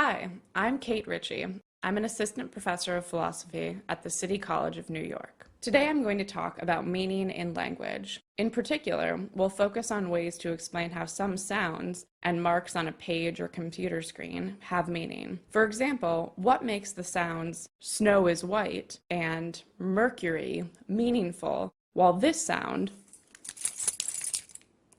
Hi, I'm Kate Ricci. I'm an assistant professor of philosophy at the City College of New York. Today I'm going to talk about meaning in language. In particular, we'll focus on ways to explain how some sounds and marks on a page or computer screen have meaning. For example, what makes the sounds snow is white and mercury meaningful, while this sound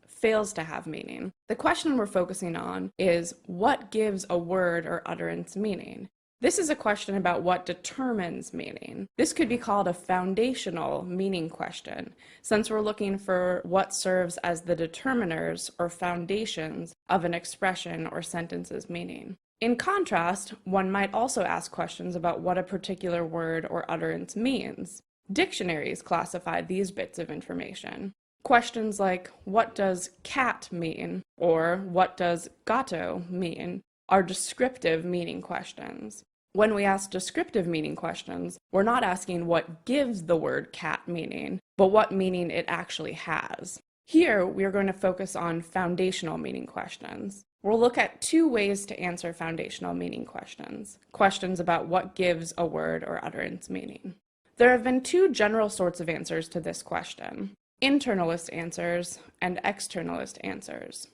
fails to have meaning. The question we're focusing on is what gives a word or utterance meaning? This is a question about what determines meaning. This could be called a foundational meaning question, since we're looking for what serves as the determiners or foundations of an expression or sentence's meaning. In contrast, one might also ask questions about what a particular word or utterance means. Dictionaries classify these bits of information. Questions like, what does cat mean? Or what does gatto mean? Are descriptive meaning questions. When we ask descriptive meaning questions, we're not asking what gives the word cat meaning, but what meaning it actually has. Here, we are going to focus on foundational meaning questions. We'll look at two ways to answer foundational meaning questions. Questions about what gives a word or utterance meaning. There have been two general sorts of answers to this question: internalist answers and externalist answers.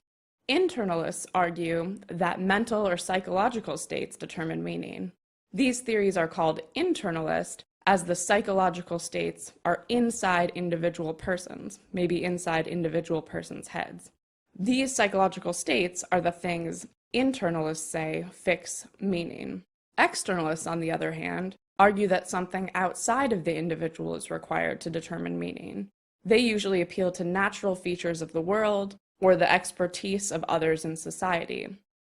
Internalists argue that mental or psychological states determine meaning. These theories are called internalist as the psychological states are inside individual persons, maybe inside individual persons' heads. These psychological states are the things internalists say fix meaning. Externalists, on the other hand, argue that something outside of the individual is required to determine meaning. They usually appeal to natural features of the world or the expertise of others in society.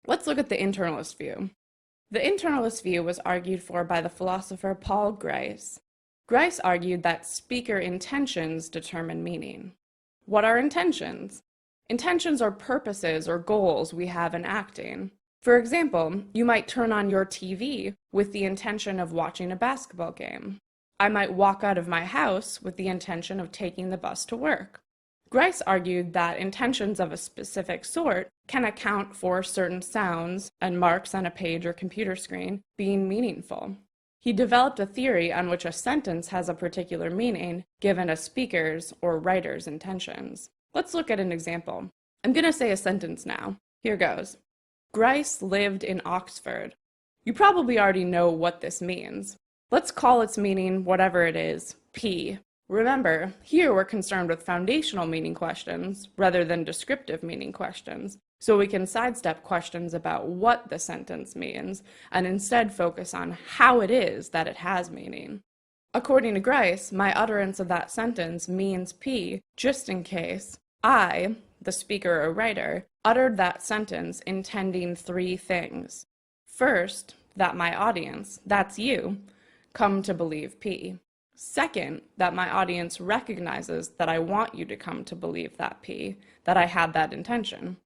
Let's look at the internalist view. The internalist view was argued for by the philosopher Paul Grice. Grice argued that speaker intentions determine meaning. What are intentions? Intentions are purposes or goals we have in acting. For example, you might turn on your TV with the intention of watching a basketball game. I might walk out of my house with the intention of taking the bus to work. Grice argued that intentions of a specific sort can account for certain sounds and marks on a page or computer screen being meaningful. He developed a theory on which a sentence has a particular meaning given a speaker's or writer's intentions. Let's look at an example. I'm going to say a sentence now. Here goes. Grice lived in Oxford. You probably already know what this means. Let's call its meaning whatever it is, P. Remember, here we're concerned with foundational meaning questions rather than descriptive meaning questions, so we can sidestep questions about what the sentence means and instead focus on how it is that it has meaning. According to Grice, my utterance of that sentence means P just in case I, the speaker or writer, uttered that sentence intending three things. First, that my audience, that's you, come to believe P. Second, that my audience recognizes that I want you to come to believe that P, that I had that intention.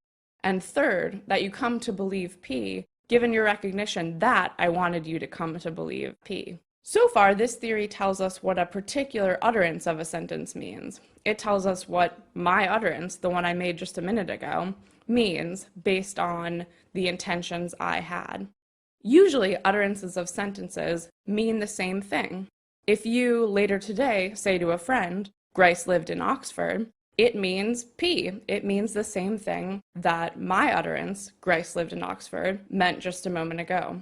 And third, that you come to believe P, given your recognition that I wanted you to come to believe P. So far, this theory tells us what a particular utterance of a sentence means. It tells us what my utterance, the one I made just a minute ago, means based on the intentions I had. Usually, utterances of sentences mean the same thing. If you, later today, say to a friend, Grice lived in Oxford, it means P. It means the same thing that my utterance, Grice lived in Oxford, meant just a moment ago.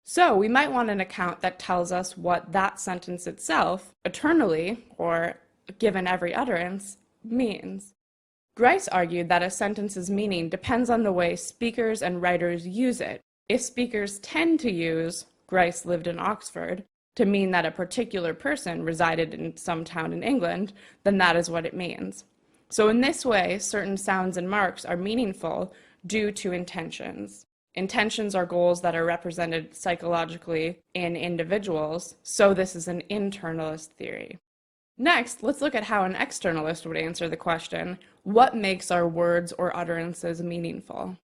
So we might want an account that tells us what that sentence itself, eternally, or given every utterance, means. Grice argued that a sentence's meaning depends on the way speakers and writers use it. If speakers tend to use Grice lived in Oxford to mean that a particular person resided in some town in England, then that is what it means. So in this way, certain sounds and marks are meaningful due to intentions. Intentions are goals that are represented psychologically in individuals, so this is an internalist theory. Next, let's look at how an externalist would answer the question, what makes our words or utterances meaningful?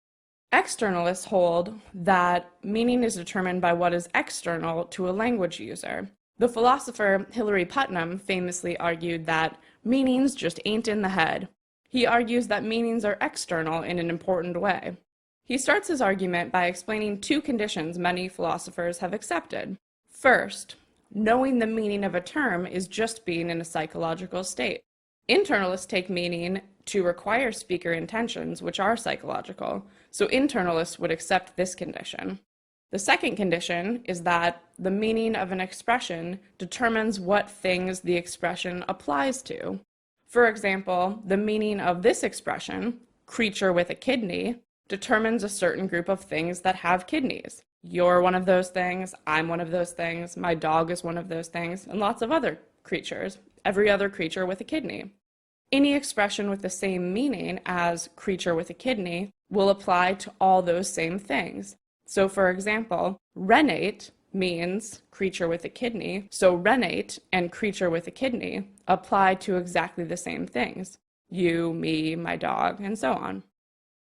Externalists hold that meaning is determined by what is external to a language user. The philosopher Hilary Putnam famously argued that meanings just ain't in the head. He argues that meanings are external in an important way. He starts his argument by explaining two conditions many philosophers have accepted. First, knowing the meaning of a term is just being in a psychological state. Internalists take meaning to require speaker intentions, which are psychological, so internalists would accept this condition. The second condition is that the meaning of an expression determines what things the expression applies to. For example, the meaning of this expression, creature with a kidney, determines a certain group of things that have kidneys. You're one of those things, I'm one of those things, my dog is one of those things, and lots of other creatures, every other creature with a kidney. Any expression with the same meaning as creature with a kidney will apply to all those same things. So for example, renate means creature with a kidney, so renate and creature with a kidney apply to exactly the same things. You, me, my dog, and so on.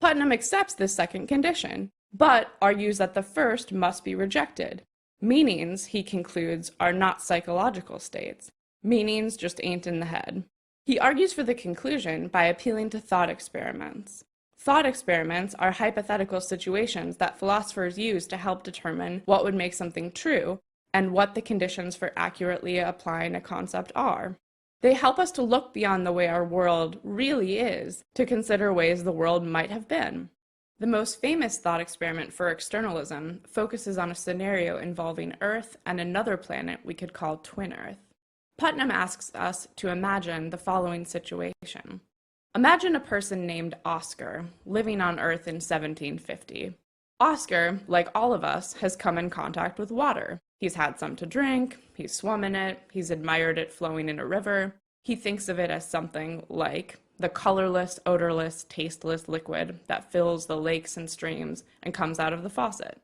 Putnam accepts this second condition, but argues that the first must be rejected. Meanings, he concludes, are not psychological states. Meanings just ain't in the head. He argues for the conclusion by appealing to thought experiments. Thought experiments are hypothetical situations that philosophers use to help determine what would make something true and what the conditions for accurately applying a concept are. They help us to look beyond the way our world really is to consider ways the world might have been. The most famous thought experiment for externalism focuses on a scenario involving Earth and another planet we could call Twin Earth. Putnam asks us to imagine the following situation. Imagine a person named Oscar living on Earth in 1750. Oscar, like all of us, has come in contact with water. He's had some to drink, he's swum in it, he's admired it flowing in a river. He thinks of it as something like the colorless, odorless, tasteless liquid that fills the lakes and streams and comes out of the faucet.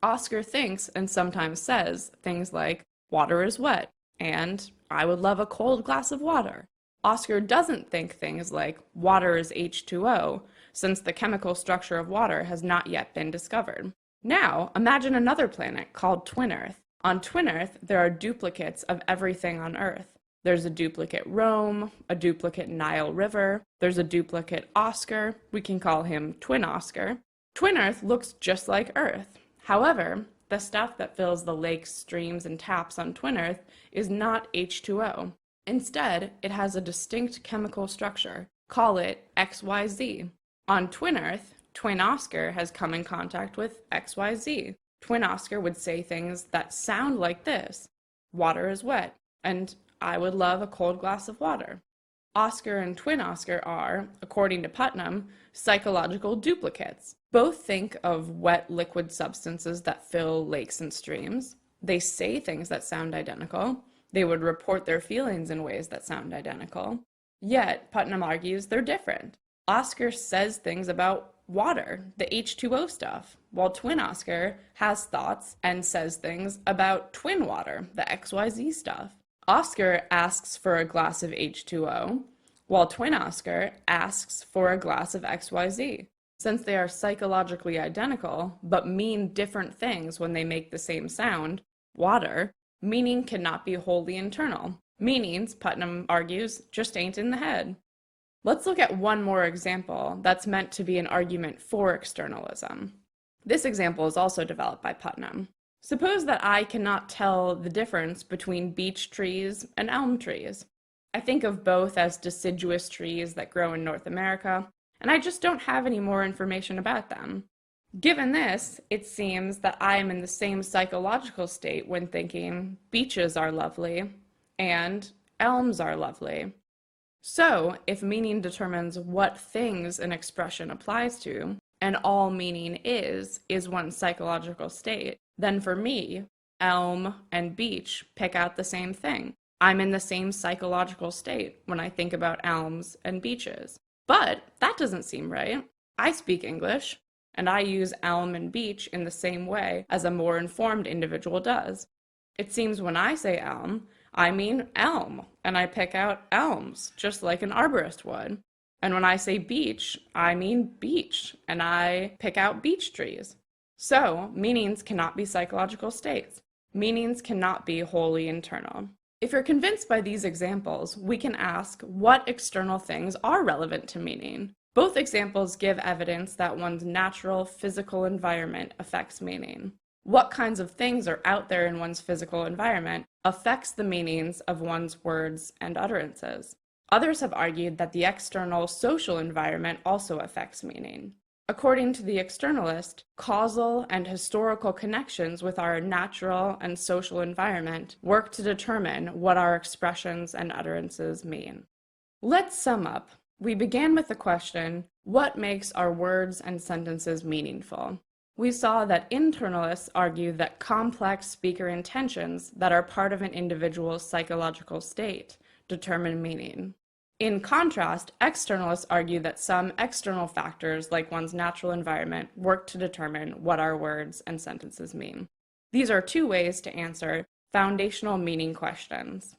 Oscar thinks and sometimes says things like, water is wet, and I would love a cold glass of water. Oscar doesn't think things like water is H2O, since the chemical structure of water has not yet been discovered. Now, imagine another planet called Twin Earth. On Twin Earth, there are duplicates of everything on Earth. There's a duplicate Rome, a duplicate Nile River, there's a duplicate Oscar, we can call him Twin Oscar. Twin Earth looks just like Earth. However, the stuff that fills the lakes, streams, and taps on Twin Earth is not H2O. Instead, it has a distinct chemical structure. Call it XYZ. On Twin Earth, Twin Oscar has come in contact with XYZ. Twin Oscar would say things that sound like this. Water is wet, and I would love a cold glass of water. Oscar and Twin Oscar are, according to Putnam, psychological duplicates. Both think of wet liquid substances that fill lakes and streams. They say things that sound identical. They would report their feelings in ways that sound identical. Yet, Putnam argues they're different. Oscar says things about water, the H2O stuff, while Twin Oscar has thoughts and says things about twin water, the XYZ stuff. Oscar asks for a glass of H2O, while Twin Oscar asks for a glass of XYZ. Since they are psychologically identical, but mean different things when they make the same sound, water, meaning cannot be wholly internal. Meanings, Putnam argues, just ain't in the head. Let's look at one more example that's meant to be an argument for externalism. This example is also developed by Putnam. Suppose that I cannot tell the difference between beech trees and elm trees. I think of both as deciduous trees that grow in North America, and I just don't have any more information about them. Given this, it seems that I am in the same psychological state when thinking beeches are lovely and elms are lovely. So, if meaning determines what things an expression applies to, and all meaning is one's psychological state, then for me, elm and beech pick out the same thing. I'm in the same psychological state when I think about elms and beeches. But that doesn't seem right. I speak English, and I use elm and beech in the same way as a more informed individual does. It seems when I say elm, I mean elm, and I pick out elms, just like an arborist would. And when I say beech, I mean beech, and I pick out beech trees. So, meanings cannot be psychological states. Meanings cannot be wholly internal. If you're convinced by these examples, we can ask what external things are relevant to meaning. Both examples give evidence that one's natural physical environment affects meaning. What kinds of things are out there in one's physical environment affects the meanings of one's words and utterances. Others have argued that the external social environment also affects meaning. According to the externalist, causal and historical connections with our natural and social environment work to determine what our expressions and utterances mean. Let's sum up. We began with the question, what makes our words and sentences meaningful? We saw that internalists argue that complex speaker intentions that are part of an individual's psychological state determine meaning. In contrast, externalists argue that some external factors, like one's natural environment, work to determine what our words and sentences mean. These are two ways to answer foundational meaning questions.